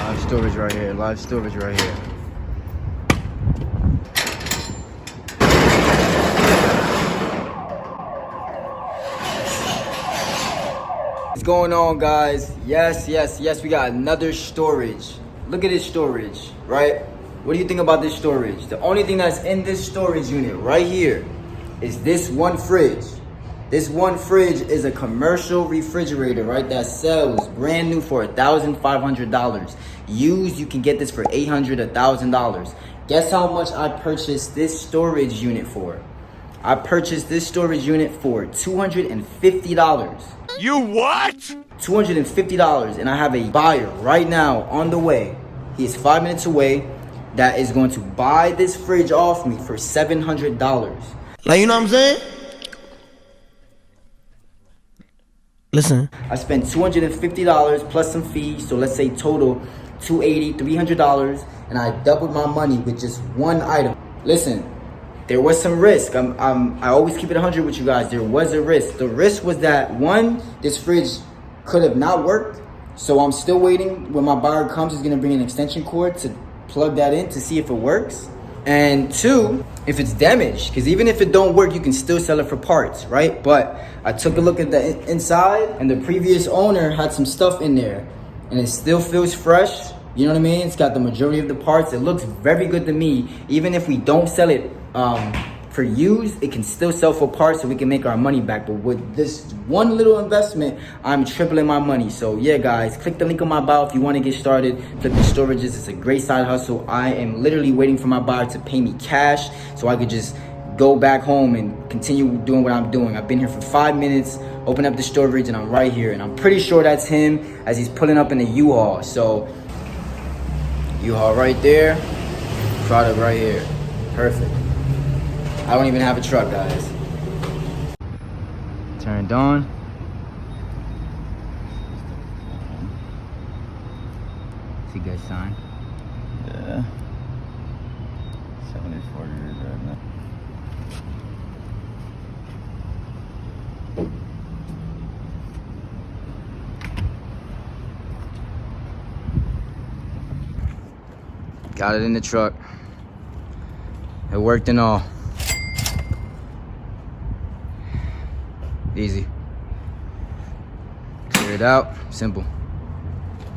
Live storage right here. Live storage right here. What's going on, guys? Yes, we got another storage. Look at this storage, right? What do you think about this storage? The only thing that's in this storage unit right here is this one fridge. This one fridge is a commercial refrigerator, right? That sells brand new for $1,500. Used, you can get this for $800, $1,000. Guess how much I purchased this storage unit for? I purchased this storage unit for $250. You what? $250, and I have a buyer right now on the way. He is 5 minutes away that is going to buy this fridge off me for $700. Like, you know what I'm saying? Listen. I spent $250 plus some fees, so let's say total $280, $300, and I doubled my money with just one item. Listen, there was some risk. I always keep it 100 with you guys. There was a risk. The risk was that, one, this fridge could have not worked, so I'm still waiting. When my buyer comes, he's gonna bring an extension cord to plug that in to see if it works. And two, if it's damaged, because even if it don't work, you can still sell it for parts, right? But I took a look at the inside, and the previous owner had some stuff in there, and it still feels fresh. You know what I mean? It's got the majority of the parts. It looks very good to me. Even if we don't sell it for used, it can still sell for parts, so we can make our money back. But with this one little investment, I'm tripling my money. So yeah, guys, click the link on my bio if you want to get started. Flipping storages, it's a great side hustle. I am literally waiting for my buyer to pay me cash so I could just go back home and continue doing what I'm doing. I've been here for 5 minutes, open up the storage, and I'm right here. And I'm pretty sure that's him as he's pulling up in the U-Haul. So U-Haul right there, product right here. Perfect. I don't even have a truck, guys. Turned on. See guys sign? Yeah. 74 years right now. Got it in the truck. It worked and all. Easy. Clear it out. Simple.